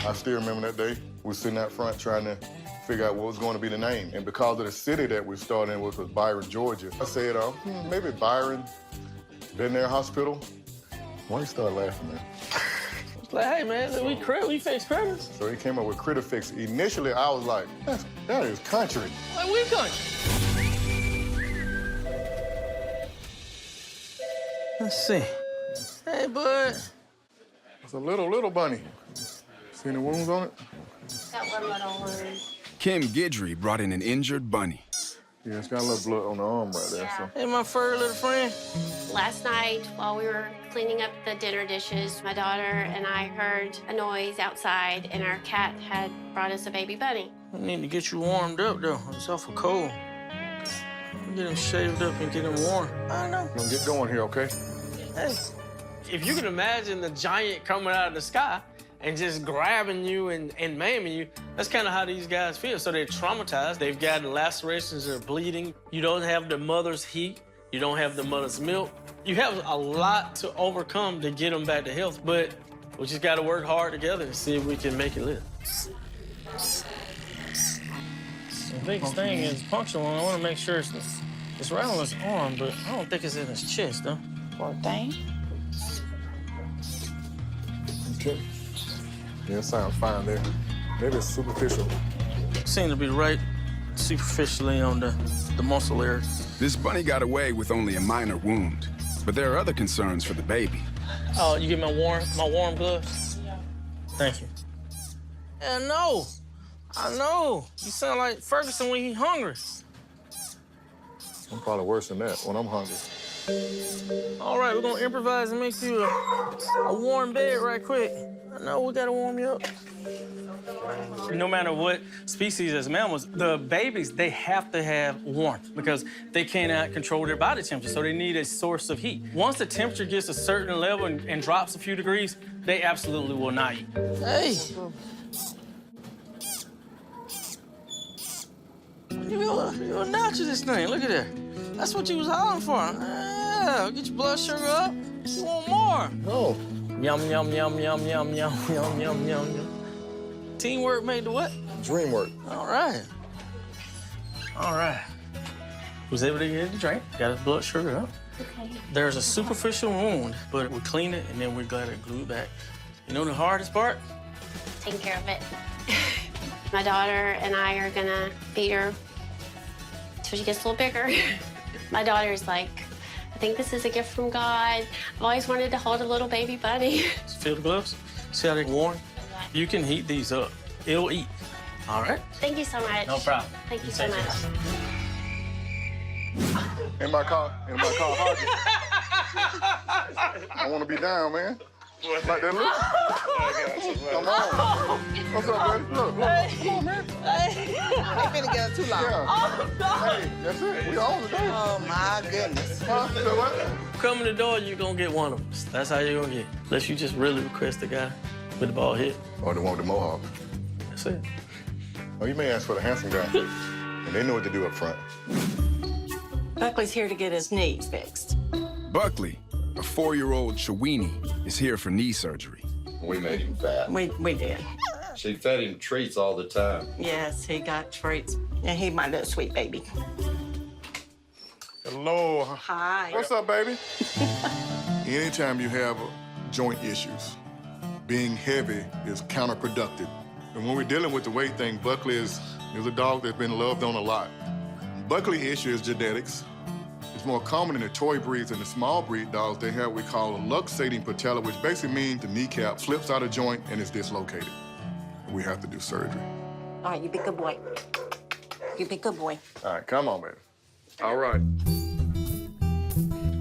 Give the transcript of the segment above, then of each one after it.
I still remember that day. We were sitting out front trying to figure out what was going to be the name. And because of the city that we started in, which was Byron, Georgia, I said, maybe Byron Veterinary Hospital. Why you start laughing, man? Like, hey, man, we fix critters. So he came up with Critter Fix. Initially, I was like, that is country. Like, we country. Let's see. Hey, bud. It's a little bunny. See any wounds on it? Got one little wound. Kim Guidry brought in an injured bunny. Yeah, it's got a little blood on the arm right there. So. Hey, my furry little friend. Last night, while we were cleaning up the dinner dishes, my daughter and I heard a noise outside, and our cat had brought us a baby bunny. I need to get you warmed up, though. It's awful cold. Get him shaved up and get him warm. I know. Gonna get going here, okay? Hey, if you can imagine the giant coming out of the sky and just grabbing you and maiming you, that's kind of how these guys feel. So they're traumatized. They've got lacerations, they're bleeding. You don't have the mother's heat. You don't have the mother's milk. You have a lot to overcome to get them back to health, but we just got to work hard together and see if we can make it live. The biggest thing is puncture wound. I want to make sure it's right on his arm, but I don't think it's in his chest, though. Poor thing. Okay. Yeah, it sounds fine there. Maybe it's superficial. Seems to be right superficially on the muscle area. This bunny got away with only a minor wound, but there are other concerns for the baby. Oh, you get my warm gloves? Yeah. Thank you. Yeah, I know. You sound like Ferguson when he's hungry. I'm probably worse than that when I'm hungry. All right, we're gonna improvise and make you a warm bed right quick. I know we gotta warm you up. No matter what species as mammals, the babies, they have to have warmth because they cannot control their body temperature, so they need a source of heat. Once the temperature gets a certain level and drops a few degrees, they absolutely will not eat. Hey. You're natural this thing. Look at that. That's what you was hollering for. Yeah, get your blood sugar up. You want more? No. Yum, yum, yum, yum, yum, yum, yum, yum, yum. Teamwork made the what? Dream work. All right. All right. Was able to get the drink, got his blood sugar up. Okay. There's a superficial wound, but we clean it and then we got it glued back. You know the hardest part? Taking care of it. My daughter and I are gonna feed her till she gets a little bigger. My daughter's like, I think this is a gift from God. I've always wanted to hold a little baby bunny. Feel the gloves? See how they're warm? You can heat these up. It'll eat. All right? Thank you so much. No problem. Thank you so much. In my car, Hodges. I want to be down, man. Like that look? Come on. What's up, buddy? Look. Come on, man. Ain't been together too long. Yeah. Hey, that's it. We all today. Oh, my goodness. Huh? So what? Come in the door, you're gonna get one of us. That's how you're gonna get. Unless you just really request the guy with the bald head. Or the one with the mohawk. That's it. Oh, you may ask for the handsome guy. And they know what to do up front. Buckley's here to get his knees fixed. Buckley, a 4-year-old Chiweenie, is here for knee surgery. We made him fat. We did. She fed him treats all the time. Yes, he got treats. And he's my little sweet baby. Hello. Hi. What's up, baby? Anytime you have joint issues, being heavy is counterproductive. And when we're dealing with the weight thing, Buckley is a dog that's been loved on a lot. Buckley issue is genetics. It's more common in the toy breeds and the small breed dogs. They have what we call a luxating patella, which basically means the kneecap flips out of joint and is dislocated. We have to do surgery. All right, you be a good boy. You be a good boy. All right, come on, baby. All right.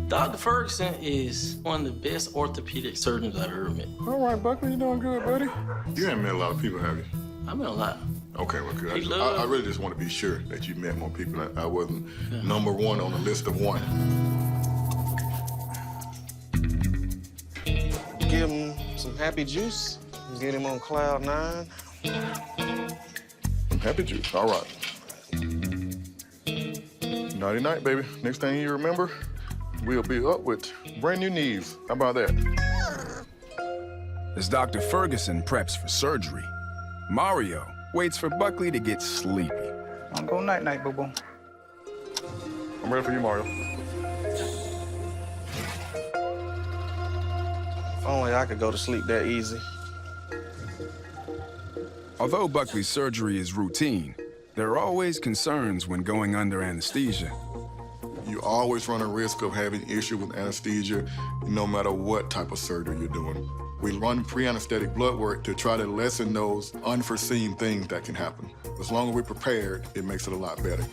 Dr. Ferguson is one of the best orthopedic surgeons I've ever met. All right, Buckley, you doing good, buddy? You haven't met a lot of people, have you? I met a lot. Okay, well, good. I really just want to be sure that you met more people. I wasn't number one on the list of one. Give him some happy juice. Get him on cloud 9. Happy juice, all right. Nighty night, baby. Next thing you remember, we'll be up with brand new knees. How about that? As Dr. Ferguson preps for surgery, Mario waits for Buckley to get sleepy. I'm going night-night, boo-boo. I'm ready for you, Mario. If only I could go to sleep that easy. Although Buckley's surgery is routine, there are always concerns when going under anesthesia. You always run a risk of having issue with anesthesia, no matter what type of surgery you're doing. We run pre-anesthetic blood work to try to lessen those unforeseen things that can happen. As long as we're prepared, it makes it a lot better.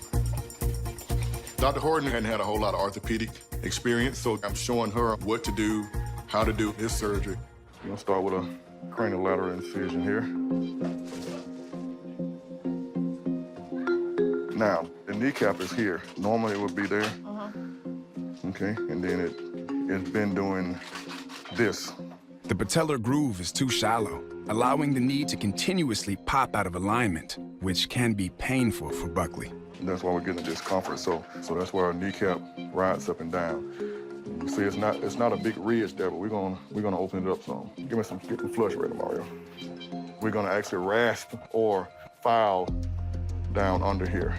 Dr. Horton hadn't had a whole lot of orthopedic experience, so I'm showing her what to do, how to do this surgery. We're gonna start with a craniolateral incision here. Now, the kneecap is here. Normally it would be there. Okay, and then it's been doing this. The patellar groove is too shallow, allowing the knee to continuously pop out of alignment, which can be painful for Buckley. And that's why we're getting discomfort. So that's why our kneecap rides up and down. You see, it's not a big ridge there, but we're gonna open it up some. Get the flush ready, Mario. We're gonna actually rasp or file down under here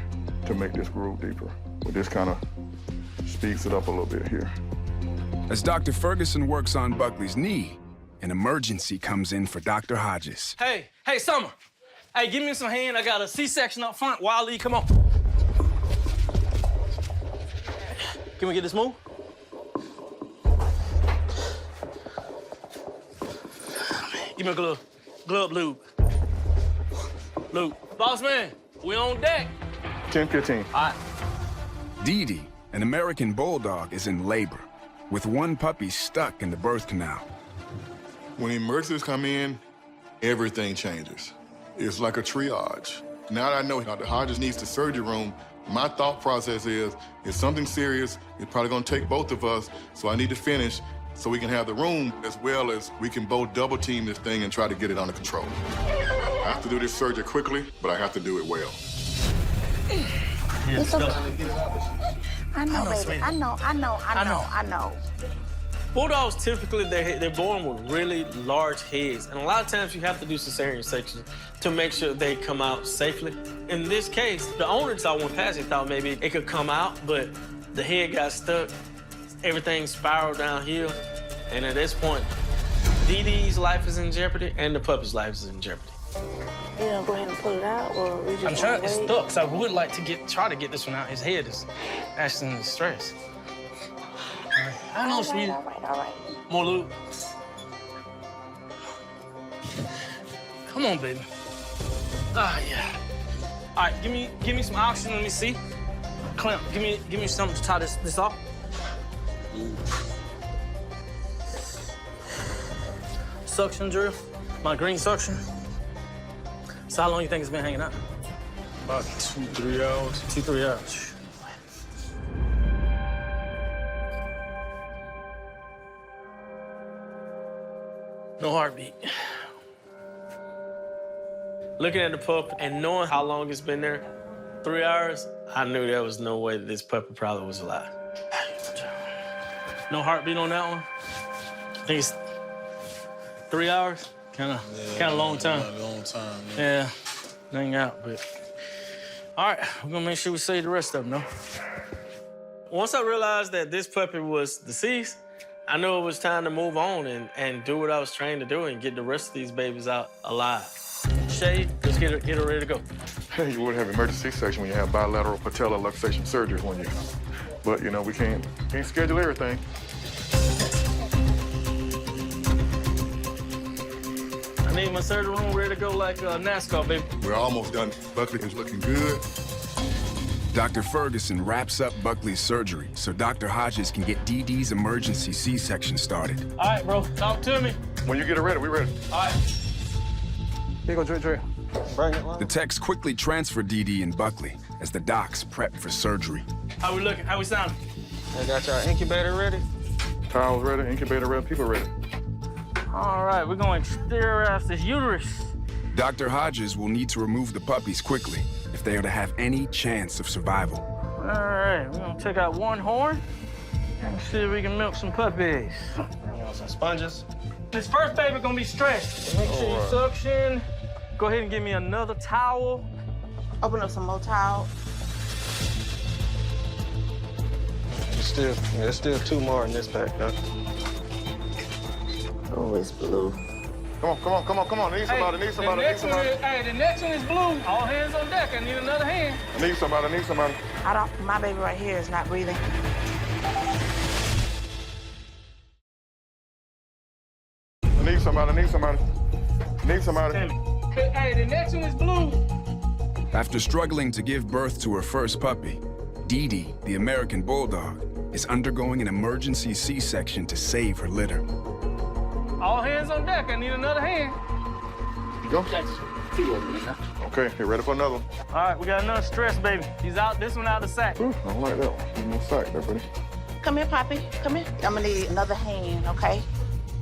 to make this groove deeper. But this kind of speeds it up a little bit here. As Dr. Ferguson works on Buckley's knee, an emergency comes in for Dr. Hodges. Hey, Summer. Hey, give me some hand. I got a C-section up front. Wiley, come on. Can we get this move? Give me a glove lube. Boss man, we on deck. 10-15. All right. Dee Dee, an American bulldog, is in labor, with one puppy stuck in the birth canal. When emergencies come in, everything changes. It's like a triage. Now that I know Dr. Hodges needs the surgery room, my thought process is, if something serious, it's probably gonna take both of us, so I need to finish so we can have the room, as well as we can both double team this thing and try to get it under control. I have to do this surgery quickly, but I have to do it well. It's okay. I know, baby. I know. Bulldogs, typically, they're born with really large heads. And a lot of times you have to do cesarean section to make sure they come out safely. In this case, the owner saw one passing, thought maybe it could come out, but the head got stuck. Everything spiraled downhill. And at this point, Dee Dee's life is in jeopardy and the puppy's life is in jeopardy. You gonna go ahead and pull it out, or we just I'm trying, it's wait? stuck, so I would like to try to get this one out. His head is actually in distress. All right. I know, sweetie. All right. More lube. Come on, baby. Ah, yeah. All right, give me some oxygen. Let me see. Clamp. Give me something to tie this off. Suction drill. My green suction. So how long you think it's been hanging out? About 2-3 hours. 2-3 hours. No heartbeat. Looking at the pup and knowing how long it's been there, 3 hours, I knew there was no way that this puppy probably was alive. No heartbeat on that one. I think it's 3 hours. Kind of long time. Long time. Yeah, hang out, but. All right, we're gonna make sure we save the rest of them, no? Once I realized that this puppy was deceased, I knew it was time to move on and do what I was trained to do and get the rest of these babies out alive. Shay, let's get her ready to go. Hey, you would have emergency section when you have bilateral patellar luxation surgery but you know, we can't schedule everything. I need my surgery room ready to go like NASCAR, baby. We're almost done. Buckley is looking good. Dr. Ferguson wraps up Buckley's surgery so Dr. Hodges can get Dee Dee's emergency C-section started. All right, bro, talk to me. When you get it ready, we're ready. All right. Here you go, Dre. Bring it, The techs quickly transfer Dee Dee and Buckley as the docs prep for surgery. How we looking? How we sounding? I got your incubator ready. Towels ready, incubator ready, people ready. All right, we're going to sterilize this uterus. Dr. Hodges will need to remove the puppies quickly if they are to have any chance of survival. All right, we're gonna take out one horn and see if we can milk some puppies. You want some sponges? This first baby gonna be stretched. Make sure you suction. Go ahead and give me another towel. Open up some more towel. There's still 2 more in this pack, though. Oh, it's blue. Come on. Need somebody. Hey, the next one is blue. All hands on deck. I need another hand. I need somebody. My baby right here is not breathing. I need somebody. Hey, the next one is blue. After struggling to give birth to her first puppy, Dee Dee, the American bulldog, is undergoing an emergency C-section to save her litter. All hands on deck. I need another hand. Go. Okay, you ready for another one? All right, we got another stress baby. He's out. This one out of the sack. Ooh, I don't like that one. No sack there, buddy. Come here, Poppy. Come here. I'm gonna need another hand, okay?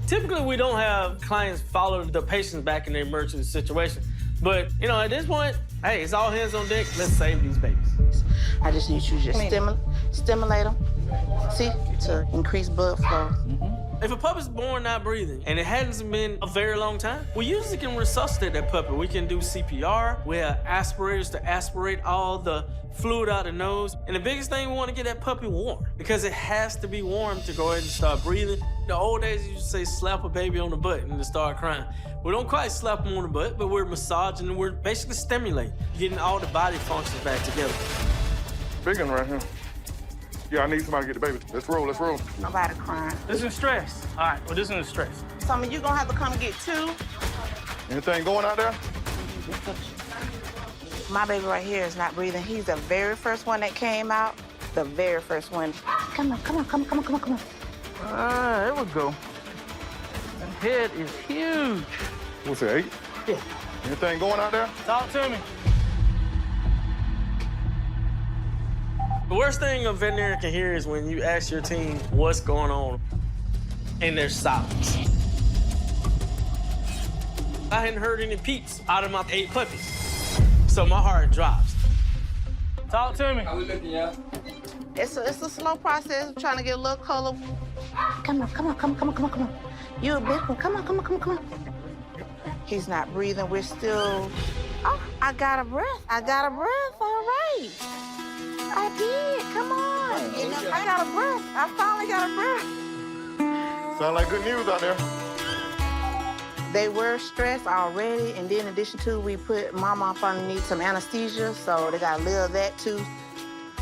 Typically, we don't have clients follow the patients back in the emergency situation. But, you know, at this point, hey, it's all hands on deck. Let's save these babies. I just need you to just stimulate them, see, to increase blood flow. If a puppy's born not breathing and it hasn't been a very long time, we usually can resuscitate that puppy. We can do CPR. We have aspirators to aspirate all the fluid out the nose. And the biggest thing, we want to get that puppy warm because it has to be warm to go ahead and start breathing. The old days, you used to say slap a baby on the butt and to start crying. We don't quite slap them on the butt, but we're massaging and we're basically stimulating, getting all the body functions back together. Big one right here. Yeah, I need somebody to get the baby. Let's roll. Nobody crying. This is stress. All right, well, this one is stress. Some of you gonna have to come get 2. Anything going out there? My baby right here is not breathing. He's the very first one that came out. The very first one. Come on. There we go. That head is huge. What's it, 8? Yeah. Anything going out there? Talk to me. The worst thing a veterinarian can hear is when you ask your team what's going on and there's silence. I hadn't heard any peeps out of my 8 puppies, so my heart drops. Talk to me. How we looking, y'all? It's a slow process. We're trying to get a little color. Come on. You a big one. Come on. He's not breathing. We're still. Oh, I got a breath. All right. I did. Come on. I got a breath. I finally got a breath. Sound like good news out there. They were stressed already, and then in addition to, we put Mama up underneath some anesthesia, so they got a little of that too.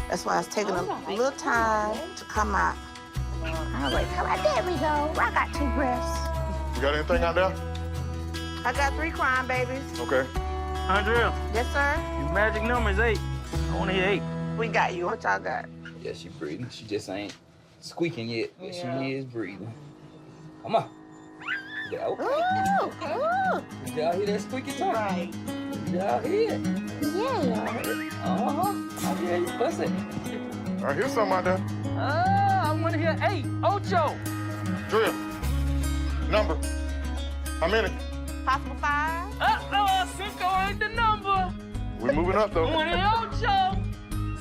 That's why it's taking a little time to come out. All right, there we go. I got 2 breaths. You got anything out there? I got 3 crying babies. Okay. Andrea, Yes, sir. your magic number is 8. I want to hear 8. We got you. What y'all got? Yeah, she breathing. She just ain't squeaking yet, but she is breathing. Come on. Yeah, okay. Ooh. Did y'all hear that squeaking too? Right. Did y'all hear it? Yeah. I hear you. What's it? All right, here's something out there. I want to hear 8. Ocho. Drill. Number. How many? Possible 5? Cinco ain't the number. We're moving up, though. 28.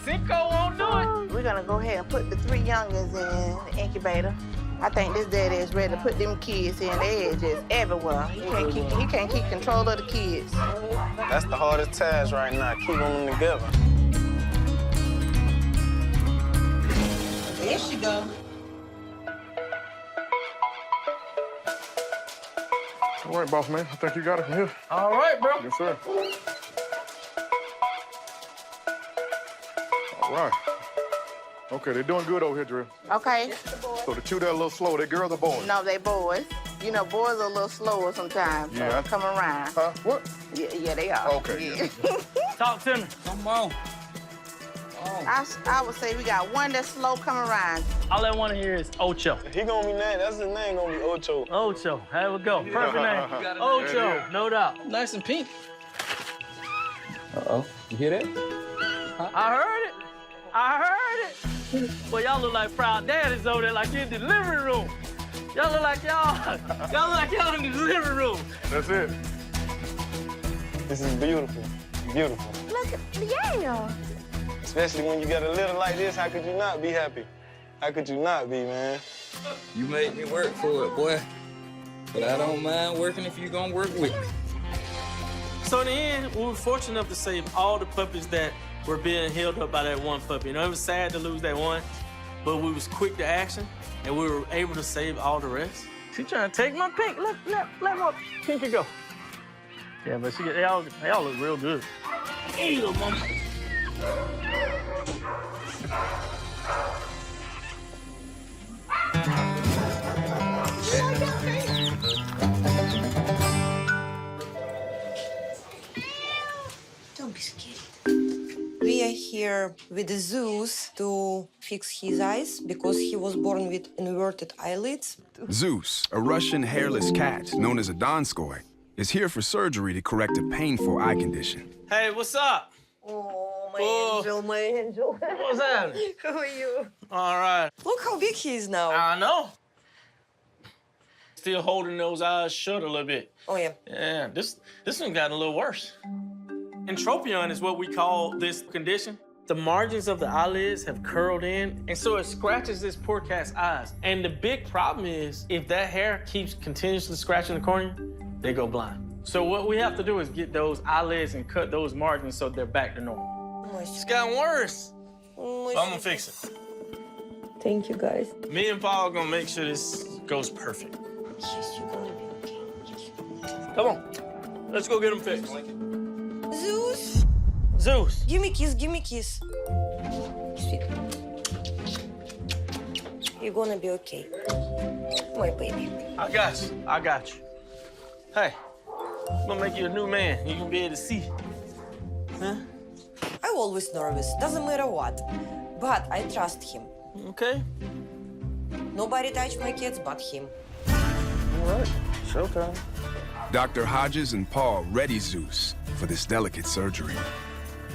Cinco won't do it. We're gonna go ahead and put the 3 youngins in the incubator. I think this daddy is ready to put them kids in. They're just everywhere. He can't keep control of the kids. That's the hardest task right now, keeping them together. There she go. All right, boss man. I think you got it from here. All right, bro. Yes, sir. All right. Okay, they're doing good over here, Drill. Okay. So the 2 that are a little slow, they girls or boys? No, they boys. You know, boys are a little slower sometimes. Yeah. Come around. Huh? What? Yeah, they are. Okay. Yeah. Talk to me. Come on. I would say we got 1 that's slow coming around. All I want to hear is Ocho. He gonna be named, that's his name, gonna be Ocho. Ocho. There we go. Perfect name. Ocho. No doubt. Nice and pink. Uh-oh. You hear that? I heard it. Well, y'all look like proud daddies over there, like in the living room. Y'all look like y'all in the living room. That's it. This is beautiful. Beautiful. Look at, yeah. Especially when you got a litter like this, how could you not be happy? How could you not be, man? You made me work for it, boy. But I don't mind working if you're gonna work with me. So in the end, we were fortunate enough to save all the puppies that were being held up by that one puppy. You know, it was sad to lose that one, but we was quick to action, and we were able to save all the rest. She trying to take my pink. Let my pinky go. Yeah, but they all look real good. Hey, little mama. Don't be scared. We are here with the Zeus to fix his eyes because he was born with inverted eyelids. Zeus, a Russian hairless cat known as a Donskoy, is here for surgery to correct a painful eye condition. Hey, what's up? Oh, my Oh. angel, my angel. What's happening? How are you? All right. Look how big he is now. I know. Still holding those eyes shut a little bit. Oh, yeah. Yeah, this one got a little worse. Entropion is what we call this condition. The margins of the eyelids have curled in, and so it scratches this poor cat's eyes. And the big problem is, if that hair keeps continuously scratching the cornea, they go blind. So what we have to do is get those eyelids and cut those margins so they're back to normal. It's gotten worse. Oh, I'm gonna fix it. Thank you, guys. Me and Paul are gonna make sure this goes perfect. Yes, you're gonna be okay. Come on, let's go get them fixed. Zeus, Zeus. give me kiss, give me kiss. Sweet. You're gonna be okay. My baby. I got you. Hey, I'm gonna make you a new man. You can be able to see. Huh? I'm always nervous, doesn't matter what. But I trust him. Okay. Nobody touch my kids but him. All right, showtime. Dr. Hodges and Paul ready Zeus for this delicate surgery.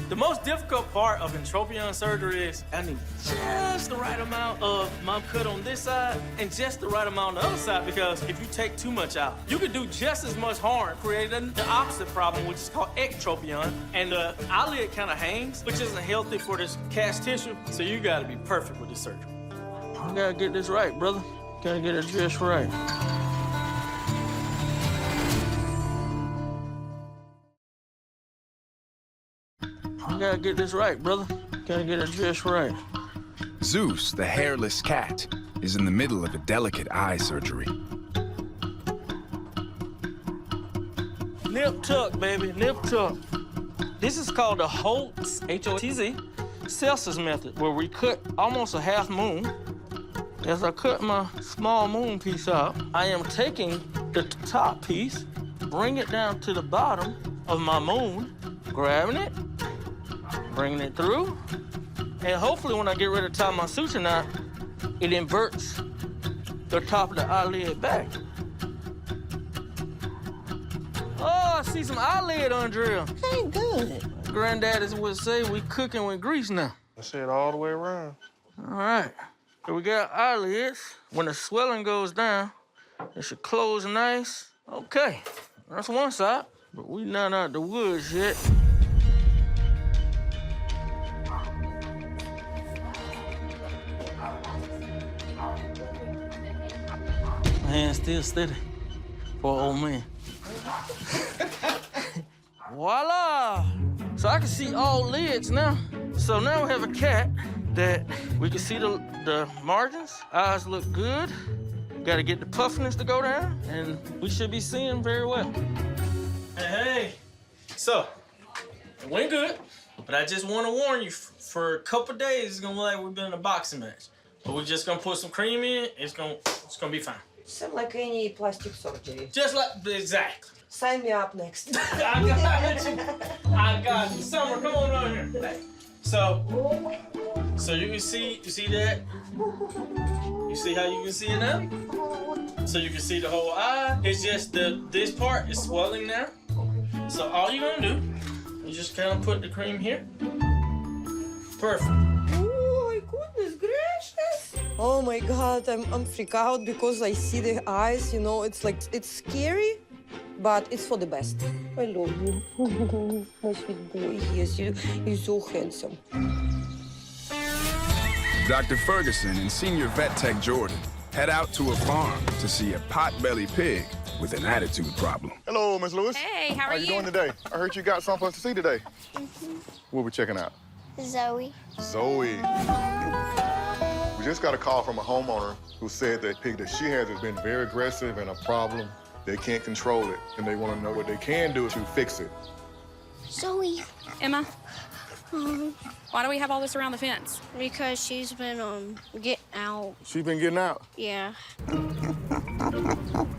The most difficult part of entropion surgery is I need just the right amount of my cut on this side and just the right amount on the other side, because if you take too much out, you could do just as much harm, creating the opposite problem, which is called ectropion, and the eyelid kind of hangs, which isn't healthy for this cat's tissue, so you gotta be perfect with this surgery. You gotta get this right, brother. Gotta get it just right. You gotta get this right, brother. Gotta get it just right. Zeus, the hairless cat, is in the middle of a delicate eye surgery. Nip tuck, baby, nip tuck. This is called the Holtz, H-O-T-Z, Celsius method, where we cut almost a half moon. As I cut my small moon piece out, I am taking the top piece, bring it down to the bottom of my moon, grabbing it, bringing it through, and hopefully when I get ready to tie my suture knot, it inverts the top of the eyelid back. Oh, I see some eyelid undrill. Hey, good. Granddaddies would say we cooking with grease now. That's it all the way around. All right, so we got eyelids. When the swelling goes down, it should close nice. Okay, that's one side, but we not out the woods yet. My hand's still steady for an old man. Voila! So I can see all lids now. So now we have a cat that we can see the margins. Eyes look good. Got to get the puffiness to go down, and we should be seeing very well. Hey. So, it went good, but I just want to warn you, for a couple days, it's going to look like we've been in a boxing match. But we're just going to put some cream in. It's gonna be fine. Same like any plastic surgery. Just like, exactly. Sign me up next. I got you. Summer, come on over here. Hey. So you can see that? You see how you can see it now? So you can see the whole eye. It's just this part is swelling now. So all you're gonna do, you just kind of put the cream here. Perfect. Oh my goodness gracious! Oh my God, I'm freaked out because I see the eyes. You know, it's like it's scary, but it's for the best. I love you, my sweet boy. Yes, you're so handsome. Dr. Ferguson and Senior Vet Tech Jordan head out to a farm to see a pot-bellied pig with an attitude problem. Hello, Miss Lewis. Hey, how are you doing today? I heard you got something for us to see today. What we checking out? Zoe. Zoe. We just got a call from a homeowner who said that pig that she has been very aggressive and a problem. They can't control it, and they want to know what they can do to fix it. Zoe. Emma, why do we have all this around the fence? Because she's been getting out. She's been getting out. Yeah.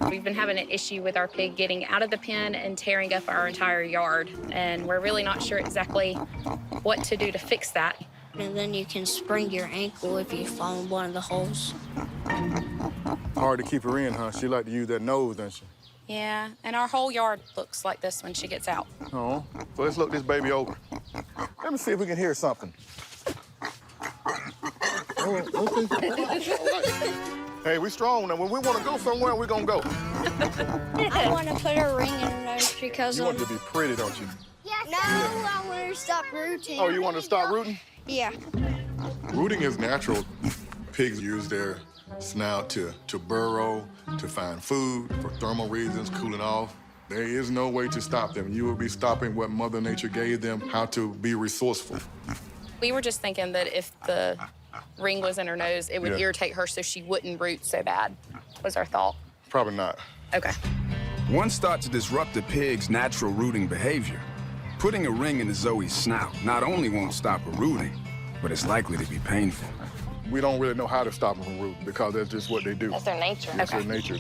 We've been having an issue with our pig getting out of the pen and tearing up our entire yard, and we're really not sure exactly what to do to fix that. And then you can sprain your ankle if you fall in one of the holes. Hard to keep her in, huh? She like to use that nose, doesn't she? Yeah, and our whole yard looks like this when she gets out. Oh, so let's look this baby over. Let me see if we can hear something. Hey, we strong now. When we want to go somewhere, we're gonna go. I want to put a ring in her nose because You want it to be pretty, don't you? No, I want her to stop rooting. Oh, you want to stop rooting? Yeah. Rooting is natural. Pigs use their snout to burrow, to find food, for thermal reasons, cooling off. There is no way to stop them. You will be stopping what Mother Nature gave them, how to be resourceful. We were just thinking that if the ring was in her nose, it would irritate her so she wouldn't root so bad, was our thought. Probably not. Okay. Once thought to disrupt the pig's natural rooting behavior, putting a ring into Zoe's snout not only won't stop her rooting, but it's likely to be painful. We don't really know how to stop them from rooting because that's just what they do. That's their nature. That's their nature.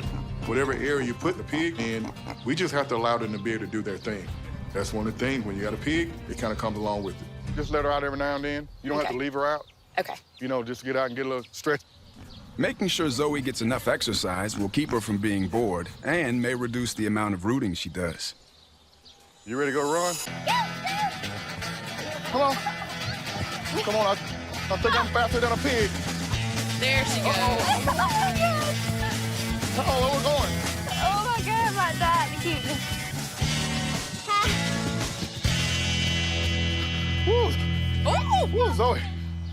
Whatever area you put the pig in, we just have to allow them to be able to do their thing. That's one of the things. When you got a pig, it kind of comes along with it. Just let her out every now and then. You don't have to leave her out. Okay. You know, just get out and get a little stretch. Making sure Zoe gets enough exercise will keep her from being bored and may reduce the amount of rooting she does. You ready to go run? Come on. Come on, I think I'm faster than a pig. There she goes. Uh-oh, where we're going? Oh my God, my dad, cute. Woo, Zoe.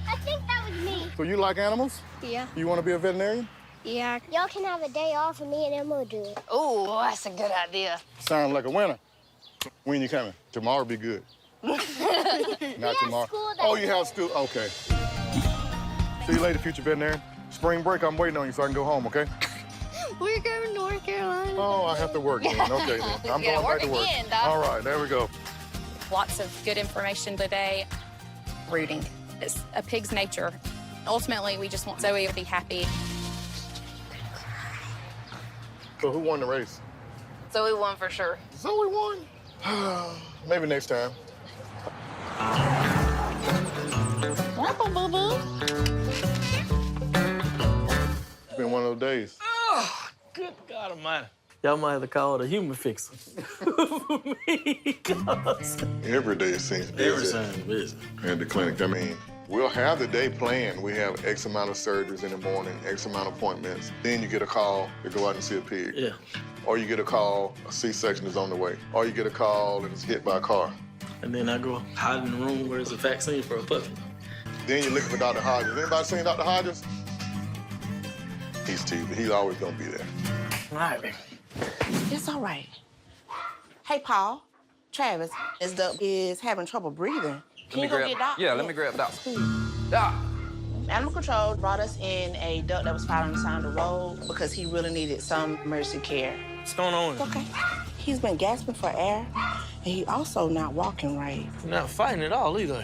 I think that was me. So you like animals? Yeah. You want to be a veterinarian? Yeah. Y'all can have a day off and me and Emma will do it. Oh, that's a good idea. Sounds like a winner. When you coming? Tomorrow be good. Not tomorrow. School that Oh, you have school? Okay. See you later, future veterinarian. Spring break, I'm waiting on you so I can go home, okay? We're going to North Carolina. Oh, I have to work then. Okay, then. I'm going back to work. Again, Doc. All right, there we go. Lots of good information today. Rooting. It's a pig's nature. Ultimately, we just want Zoe to be happy. So who won the race? Zoe won for sure. Zoe won? Maybe next time. It's been one of those days. Oh, good God Almighty. Y'all might have to call it a human fixer. For me, cause Every day it seems busy. every time busy. At the clinic. I mean, we'll have the day planned. We have X amount of surgeries in the morning, X amount of appointments. Then you get a call to go out and see a pig. Yeah. Or you get a call, a C-section is on the way. Or you get a call and it's hit by a car. And then I go hide in the room where there's a vaccine for a puppy. Then you're looking for Dr. Hodges. Anybody seen Dr. Hodges? He's TV. He's always gonna be there. All right, baby. It's all right. Hey, Paul. Travis, this duck is having trouble breathing. Can you go get Doc? Yeah, let me grab Doc. Doc. Animal Control brought us in a duck that was found on the side of the road because he really needed some emergency care. What's going on? Okay. He's been gasping for air, and he also not walking right. You're not fighting at all either.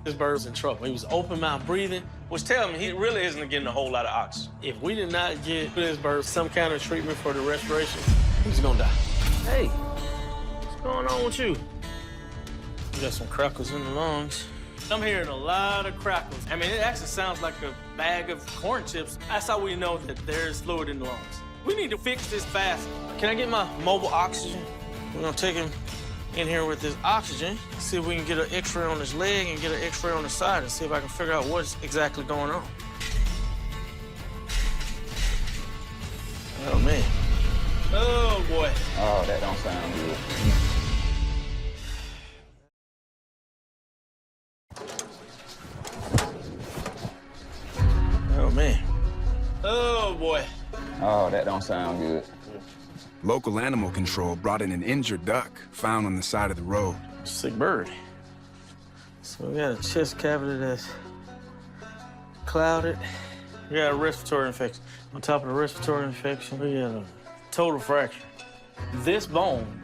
This bird's in trouble. He was open mouth breathing, which tells me he really isn't getting a whole lot of oxygen. If we did not get this bird some kind of treatment for the respiration, he's gonna die. Hey, what's going on with you? You got some crackles in the lungs. I'm hearing a lot of crackles. I mean, it actually sounds like a bag of corn chips. That's how we know that there's fluid in the lungs. We need to fix this fast. Can I get my mobile oxygen? We're gonna take him in here with this oxygen, see if we can get an x-ray on his leg and get an x-ray on the side and see if I can figure out what's exactly going on. Oh, man. Oh, boy. Oh, that don't sound good. Oh, man. Oh, boy. Oh, that don't sound good. Local animal control brought in an injured duck found on the side of the road. Sick bird. So we got a chest cavity that's clouded. We got a respiratory infection. On top of the respiratory infection, we got a total fracture. This bone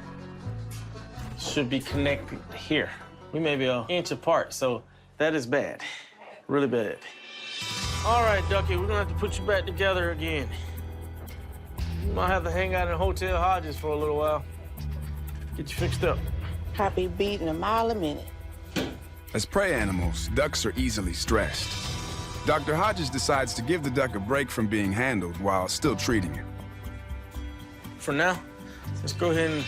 should be connected here. We may be an inch apart, so that is bad, really bad. All right, Ducky, we're gonna have to put you back together again. You might have to hang out in Hotel Hodges for a little while. Get you fixed up. I be beating a mile a minute. As prey animals, ducks are easily stressed. Dr. Hodges decides to give the duck a break from being handled while still treating him. For now, let's go ahead and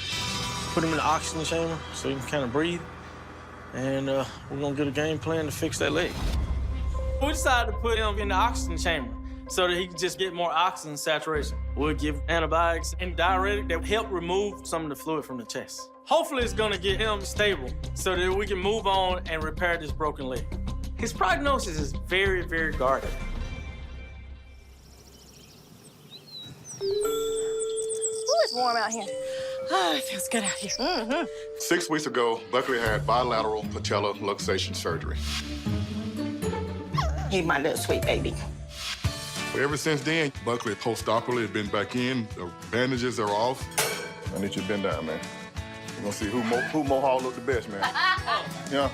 put him in the oxygen chamber so he can kind of breathe. And we're gonna get a game plan to fix that leg. We decided to put him in the oxygen chamber so that he can just get more oxygen saturation. We'll give antibiotics and diuretic that help remove some of the fluid from the chest. Hopefully it's gonna get him stable so that we can move on and repair this broken leg. His prognosis is very, very guarded. Ooh, it's warm out here. Oh, it feels good out here. Mm-hmm. 6 weeks ago, Buckley had bilateral patella luxation surgery. He's my little sweet baby. Ever since then, Buckley post-operatively has been back in. The bandages are off. I need you to bend down, man. We're gonna see who Mohawk look the best, man. Yeah.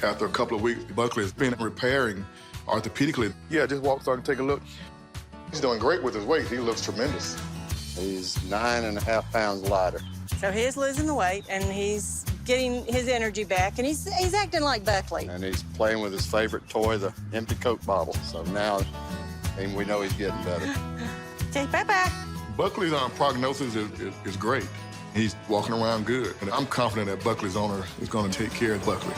After a couple of weeks, Buckley has been repairing orthopedically. Yeah, just walk so I can take a look. He's doing great with his weight. He looks tremendous. He's 9.5 pounds lighter. So he's losing the weight, and he's getting his energy back, and he's acting like Buckley. And he's playing with his favorite toy, the empty Coke bottle. So now, and we know he's getting better. Say bye-bye. Buckley's prognosis is great. He's walking around good. And I'm confident that Buckley's owner is going to take care of Buckley.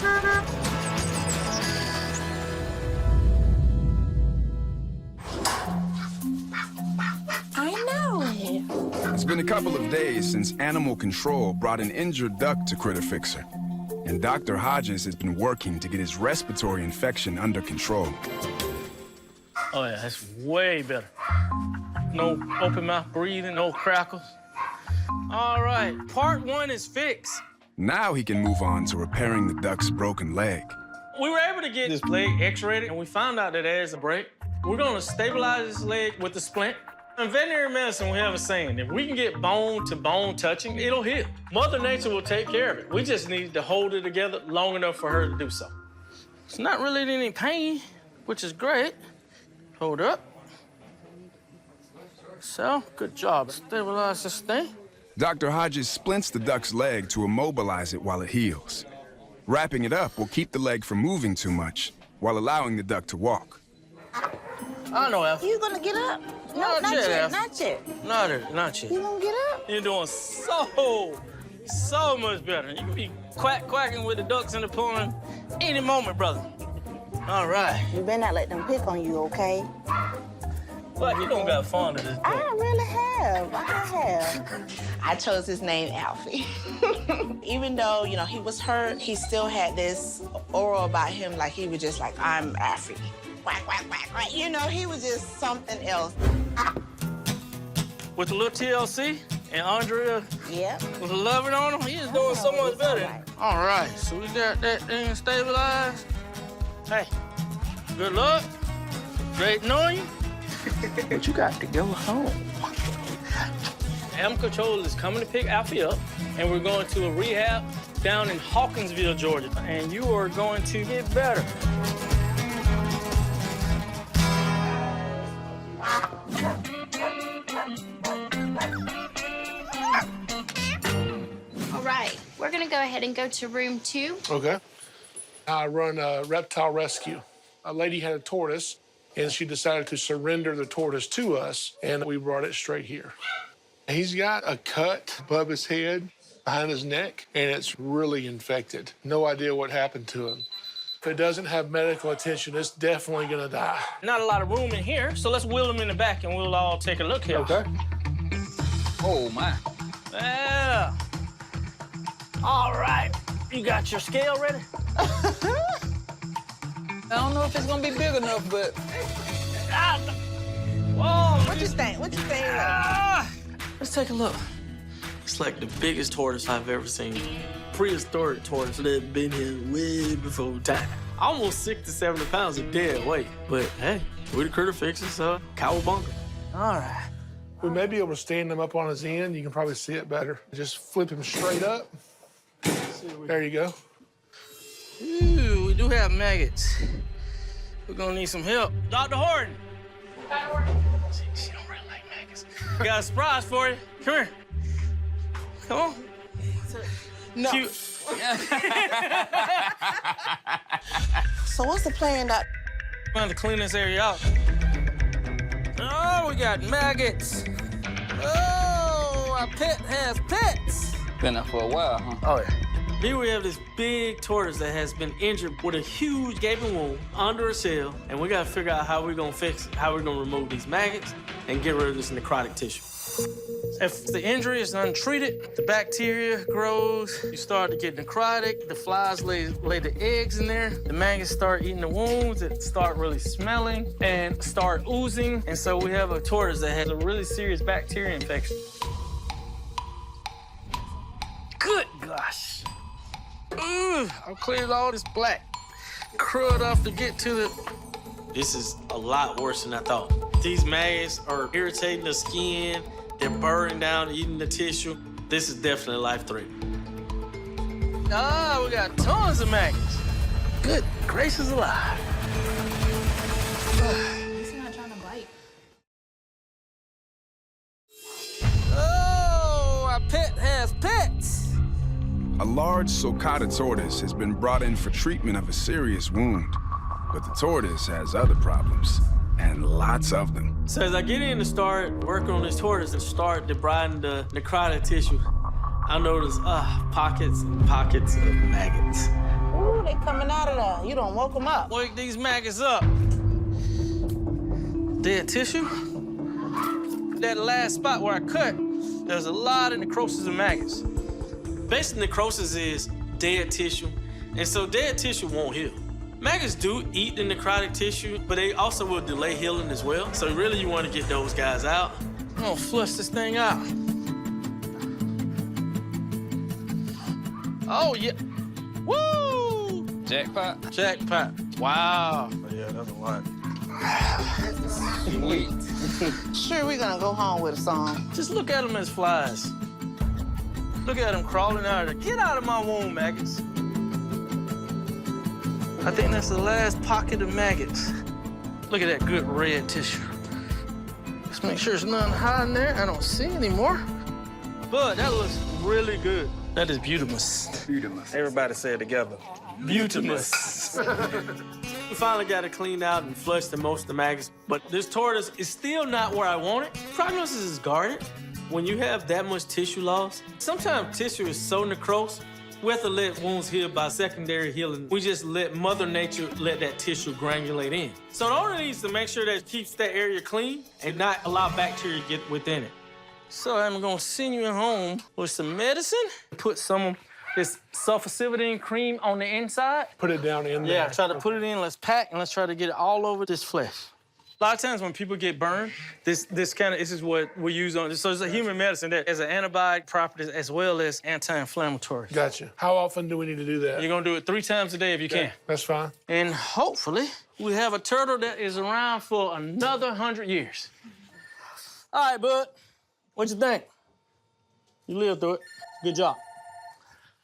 I know it. It's been a couple of days since animal control brought an injured duck to Critter Fixer. And Dr. Hodges has been working to get his respiratory infection under control. Oh yeah, that's way better. No open mouth breathing, no crackles. All right, part 1 is fixed. Now he can move on to repairing the duck's broken leg. We were able to get this leg x-rayed, and we found out that there's a break. We're gonna stabilize this leg with the splint. In veterinary medicine, we have a saying, if we can get bone-to-bone touching, it'll heal. Mother Nature will take care of it. We just need to hold it together long enough for her to do so. It's not really any pain, which is great. Hold up. So, good job. Stabilize this thing. Dr. Hodges splints the duck's leg to immobilize it while it heals. Wrapping it up will keep the leg from moving too much while allowing the duck to walk. I know, Alf. You gonna get up? Not yet, Alf. Not yet. Not yet. You gonna get up? You're doing so much better. You can be quacking with the ducks in the pond any moment, brother. All right. You better not let them pick on you, okay? But you don't got fond of this duck. I really have. I have. I chose his name Alfie. Even though, you know, he was hurt, he still had this aura about him, like he was just like, I'm Alfie. Quack, quack, quack, quack. You know, he was just something else. With a little TLC and Andrea with a loving on him, he is doing so much better. All right, so we got that thing stabilized. Hey, good luck. Great knowing you. But you got to go home. Animal Control is coming to pick Alfie up, and we're going to a rehab down in Hawkinsville, Georgia, and you are going to get better. All right, we're gonna go ahead and go to room 2. Okay. I run a reptile rescue. A lady had a tortoise, and she decided to surrender the tortoise to us, and we brought it straight here. He's got a cut above his head, behind his neck, and it's really infected. No idea what happened to him. If it doesn't have medical attention, it's definitely gonna die. Not a lot of room in here, so let's wheel him in the back and we'll all take a look here. Okay. Oh, my. Yeah. All right. You got your scale ready? I don't know if it's gonna be big enough, but... Whoa. What you think? What you think? Let's take a look. It's like the biggest tortoise I've ever seen. Prehistoric tortoise that had been here way before time. Almost 60, 70 pounds of dead weight. But hey, we the critter fixers, so cowabunga. All right. We may be able to stand him up on his end. You can probably see it better. Just flip him straight up. There you go. Ooh, we do have maggots. We're gonna need some help. Dr. Horton. She don't really like maggots. Got a surprise for you. Come here. Come on. No. Cute. So what's the plan, Doc? We're gonna clean this area out. Oh, we got maggots. Oh, our pet has pets. Been there for a while, huh? Oh, yeah. Here we have this big tortoise that has been injured with a huge gaping wound under a shell, and we gotta figure out how we're gonna fix it, how we're gonna remove these maggots and get rid of this necrotic tissue. If the injury is untreated, the bacteria grows, you start to get necrotic, the flies lay the eggs in there, the maggots start eating the wounds, it start really smelling and start oozing, and so we have a tortoise that has a really serious bacteria infection. Good gosh. Ooh, I've cleared all this black crud off to get to the... This is a lot worse than I thought. These maggots are irritating the skin, they're burrowing down, eating the tissue. This is definitely life-threatening. Ah, we got tons of maggots. Good gracious alive. He's not trying to bite. Oh, our pet has pets. A large sulcata tortoise has been brought in for treatment of a serious wound. But the tortoise has other problems, and lots of them. So as I get in to start working on this tortoise and start debriding the necrotic tissue, I notice pockets and pockets of maggots. Ooh, they coming out of there. You done woke them up. Wake these maggots up. Dead tissue. That last spot where I cut, there's a lot of necrosis of maggots. Basic necrosis is dead tissue, and so dead tissue won't heal. Maggots do eat the necrotic tissue, but they also will delay healing as well. So really you want to get those guys out. I'm gonna flush this thing out. Oh, yeah. Woo! Jackpot? Jackpot. Wow. Yeah, that's a lot. Sweet. Sure, we're gonna go home with a song. Just look at them as flies. Look at them crawling out of there. Get out of my womb, maggots. I think that's the last pocket of maggots. Look at that good red tissue. Let's make sure there's nothing hiding there. I don't see any more. But that looks really good. That is butamus. Butamus. Everybody say it together. Butamus. We finally got it cleaned out and flushed the most of the maggots, but this tortoise is still not where I want it. Prognosis is guarded. When you have that much tissue loss, sometimes tissue is so necrosed, we have to let wounds heal by secondary healing. We just let Mother Nature let that tissue granulate in. So the owner needs to make sure that it keeps that area clean and not allow bacteria to get within it. So I'm gonna send you home with some medicine, put some of this sulfacevidine cream on the inside. Put it down in there. Yeah, try to put it in, let's pack, and let's try to get it all over this flesh. A lot of times when people get burned, this is what we use on. So it's a human medicine that has an antibiotic properties as well as anti-inflammatory. Gotcha. How often do we need to do that? You're gonna do it 3 times a day if you can. That's fine. And hopefully we have a turtle that is around for another 100 years. All right, bud. What you think? You lived through it. Good job.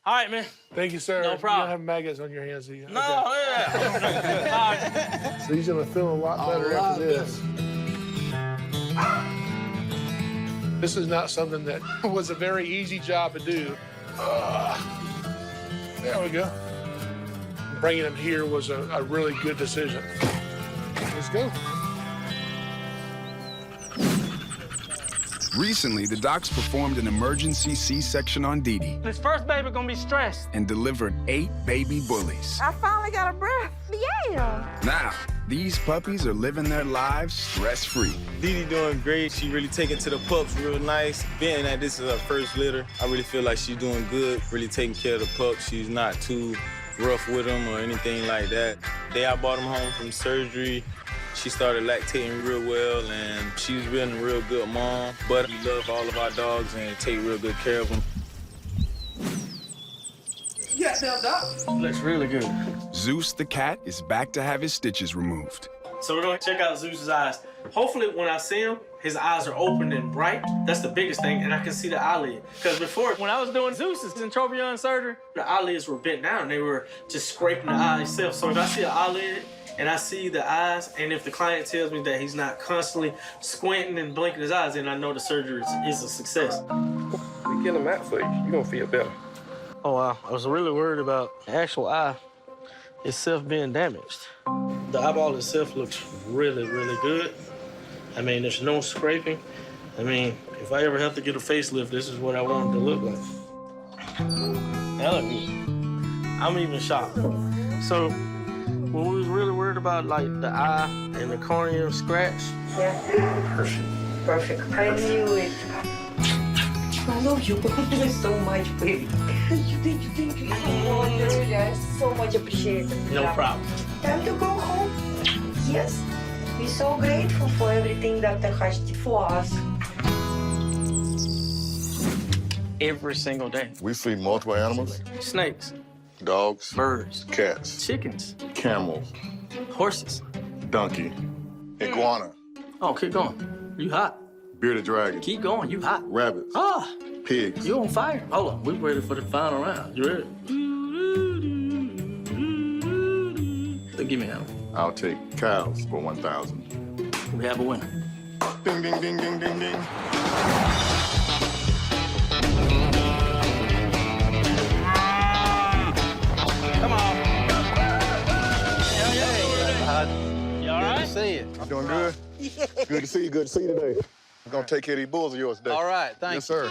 All right, man. Thank you, sir. No problem. You don't have maggots on your hands, do you? No, Okay. yeah. All right. So he's gonna feel a lot better after this. This is not something that was a very easy job to do. There we go. Bringing him here was a really good decision. Let's go. Recently, the docs performed an emergency C-section on Dee Dee This first baby gonna be stressed. and delivered 8 baby bullies. I finally got a breath. Yeah. Now, these puppies are living their lives stress-free. Dee Dee doing great. She really taking to the pups real nice. Being that this is her first litter, I really feel like she's doing good, really taking care of the pups. She's not too rough with them or anything like that. The day I brought them home from surgery, She started lactating real well, and she's been a real good mom. But we love all of our dogs and take real good care of them. Yeah, Doc. Looks really good. Zeus the cat is back to have his stitches removed. So we're gonna check out Zeus's eyes. Hopefully when I see him, his eyes are open and bright. That's the biggest thing, and I can see the eyelid. Because before, when I was doing Zeus's in Tropion surgery, the eyelids were bent down. They were just scraping the eye itself. So if I see an eyelid and I see the eyes, and if the client tells me that he's not constantly squinting and blinking his eyes, then I know the surgery is a success. We get them out for you. You're gonna feel better. Oh, wow. I was really worried about the actual eye itself being damaged. The eyeball itself looks really, really good. I mean, there's no scraping. I mean, if I ever have to get a facelift, this is what I want it to look like. That look good. I'm even shocked. So, when we was really worried about, like, the eye and the cornea scratch. Yeah. Perfect. Perfect. I knew it. I love you so much, baby. Thank you so much. Really, I so much appreciate it. No problem. Time to go home. Yes. We're so grateful for everything Dr. Hodge did for us. Every single day. We see multiple animals. Snakes, Dogs, birds, cats, chickens, camels, horses. donkey, iguana, Oh, keep going. You hot. bearded dragon, Keep going. You hot. rabbits, Ah, pigs. you on fire. Hold on. We're ready for the final round. You ready? So give me that one. I'll take cows for 1,000. We have a winner. Ding, ding, ding, ding, ding, ding. Come on. You all right? Good to see you. I'm doing good? Good to see you. Good to see you today. I'm gonna take care of these bulls of yours today. All right, thanks. Yes, sir.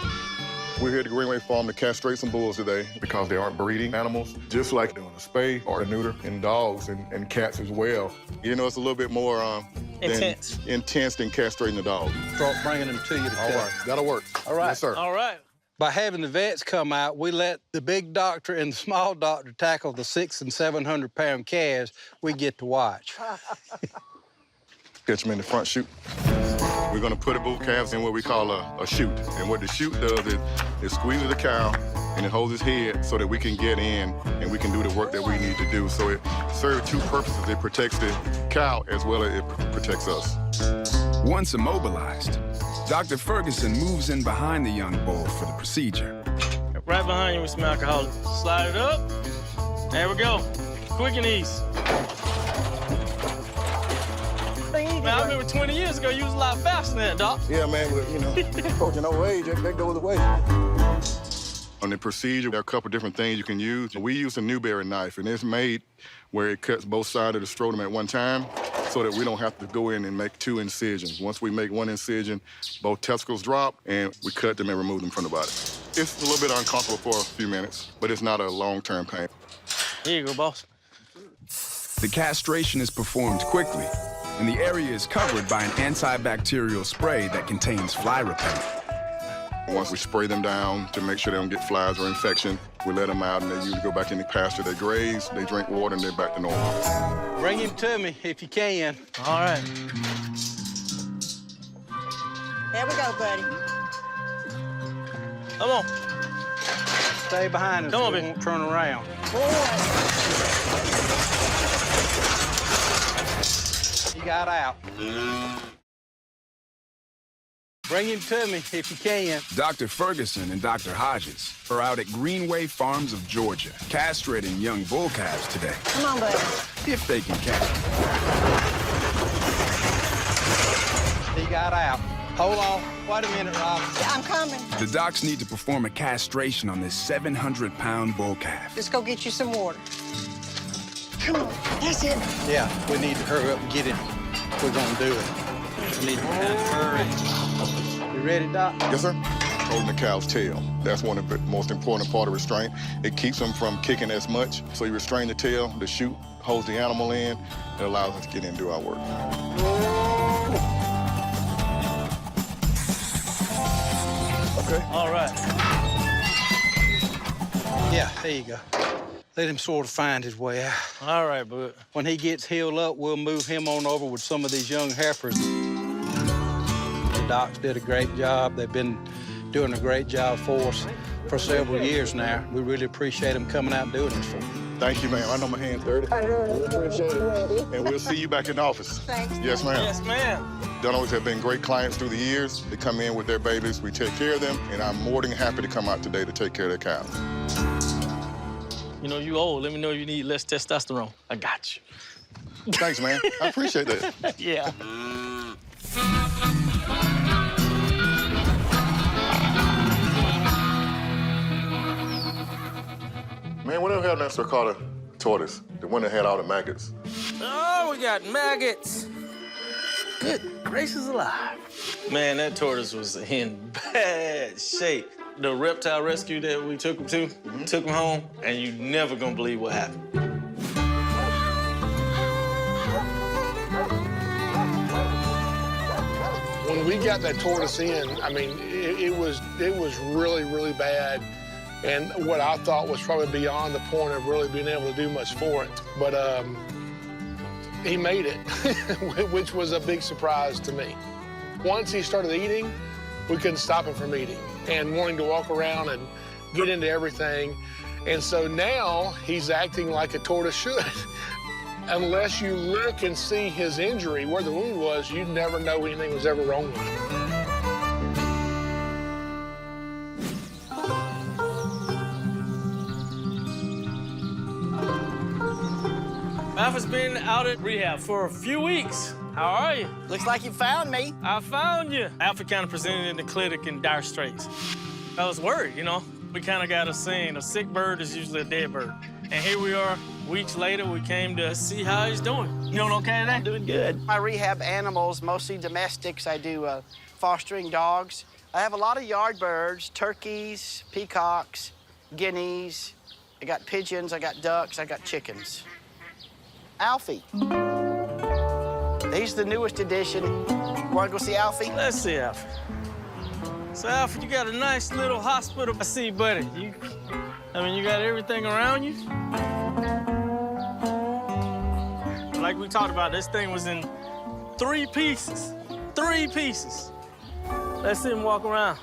We're here at the Greenway Farm to castrate some bulls today because they aren't breeding animals, just like doing a spay or a neuter in dogs and cats as well. You know, it's a little bit more Intense than castrating the dog. Start bringing them to you to All right, that'll work. All right. Yes, sir. All right. By having the vets come out, we let the big doctor and the small doctor tackle the 600 and 700 pound calves we get to watch. Catch them in the front chute. We're gonna put the bull calves in what we call a chute. And what the chute does is it squeezes the cow and it holds his head so that we can get in and we can do the work that we need to do. So it serves two purposes. It protects the cow as well as it protects us. Once immobilized, Dr. Ferguson moves in behind the young bull for the procedure. Right behind you with some alcohol. Slide it up. There we go. Quick and easy. Man, I remember 20 years ago, you was a lot faster than that, Doc. Yeah, man, but, you know, approaching old age, that goes away. On the procedure, there are a couple different things you can use. We use a Newberry knife, and it's made where it cuts both sides of the scrotum at one time so that we don't have to go in and make two incisions. Once we make one incision, both testicles drop, and we cut them and remove them from the body. It's a little bit uncomfortable for a few minutes, but it's not a long-term pain. Here you go, boss. The castration is performed quickly, and the area is covered by an antibacterial spray that contains fly repellent. Once we spray them down to make sure they don't get flies or infection, we let them out and they usually go back in the pasture. They graze, they drink water, and they're back to normal. Bring him to me if you can. All right. There we go, buddy. Come on. Stay behind us. Come on, we baby. won't turn around. He got out. Bring him to me if you can. Dr. Ferguson and Dr. Hodges are out at Greenway Farms of Georgia, castrating young bull calves today. Come on, buddy. If they can catch them. He got out. Hold on. Wait a minute, Rob. I'm coming. The docs need to perform a castration on this 700-pound bull calf. Let's go get you some water. Come on. That's it. Yeah, we need to hurry up and get it. We're gonna do it. We need to hurry. You ready, Doc? Yes, sir. Holding the cow's tail. That's one of the most important part of restraint. It keeps them from kicking as much. So you restrain the tail, the chute holds the animal in. It allows us to get in and do our work. Okay. All right. Yeah, there you go. Let him sort of find his way out. All right, bud. When he gets healed up, we'll move him on over with some of these young heifers. The docs did a great job. They've been doing a great job for us for several years now. We really appreciate them coming out and doing this for us. Thank you, ma'am. I know my hand's dirty. I know. We appreciate it. And we'll see you back in the office. Thanks. Yes, ma'am. Yes, ma'am. Donos have been great clients through the years. They come in with their babies, we take care of them, and I'm more than happy to come out today to take care of their cows. You know, you old. Let me know you need less testosterone. I got you. Thanks, man. I appreciate that. Yeah. Man, whatever happened to that Stricotta tortoise? The one that had all the maggots. Oh, we got maggots. Good gracious alive. Man, that tortoise was in bad shape. The reptile rescue that we took him to, took him home, and you never gonna believe what happened. When we got that tortoise in, I mean, it was really, really bad. And what I thought was probably beyond the point of really being able to do much for it. But he made it, which was a big surprise to me. Once he started eating, we couldn't stop him from eating and wanting to walk around and get into everything. And so now he's acting like a tortoise should. Unless you look and see his injury, where the wound was, you'd never know anything was ever wrong with him. Alpha's been out at rehab for a few weeks. How are you? Looks like you found me. I found you. Alpha kind of presented in the clinic in dire straits. I was worried, you know. We kind of got a saying, a sick bird is usually a dead bird. And here we are, weeks later, we came to see how he's doing. You doing okay today? Doing good. I rehab animals, mostly domestics. I do fostering dogs. I have a lot of yard birds, turkeys, peacocks, guineas. I got pigeons, I got ducks, I got chickens. Alfie. He's the newest addition. Want to go see Alfie? Let's see Alfie. So, Alfie, you got a nice little hospital. I see, buddy. You got everything around you? Like we talked about, this thing was in 3 pieces. 3 pieces. Let's see him walk around.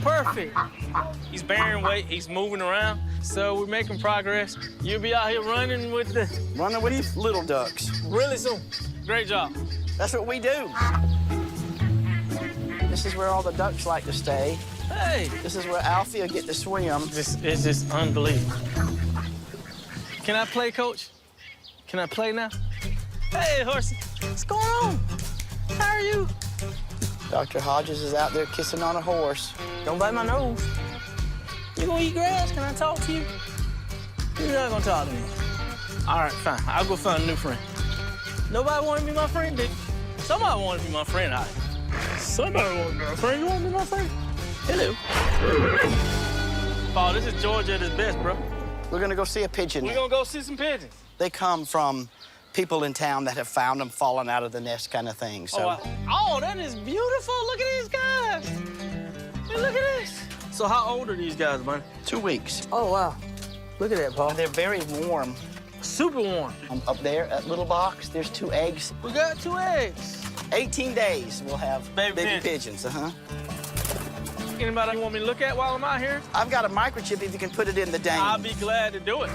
Perfect. He's bearing weight, he's moving around, so we're making progress. You'll be out here running with the little ducks. Really soon. Great job. That's what we do. This is where all the ducks like to stay. Hey. This is where Alfie will get to swim. It's just unbelievable. Can I play, Coach? Can I play now? Hey, horsey. What's going on? How are you? Dr. Hodges is out there kissing on a horse. Don't bite my nose. You gonna eat grass? Can I talk to you? You're not gonna talk to me. All right, fine. I'll go find a new friend. Nobody wanna be my friend, did you? Somebody wanna be my friend, Somebody wanna be my friend. You wanna be my friend? Hello. Oh, this is Georgia at its best, bro. We're gonna go see a pigeon. We're gonna go see some pigeons. They come from people in town that have found them falling out of the nest kind of thing, so. Oh, that is beautiful. Look at these guys. Hey, look at this. So how old are these guys, man? 2 weeks. Oh, wow. Look at that, Paul. And they're very warm. Super warm. Up there, that little box, there's 2 eggs. We got 2 eggs. 18 days, we'll have baby pigeons, Anybody want me to look at while I'm out here? I've got a microchip if you can put it in the dam. I'll be glad to do it.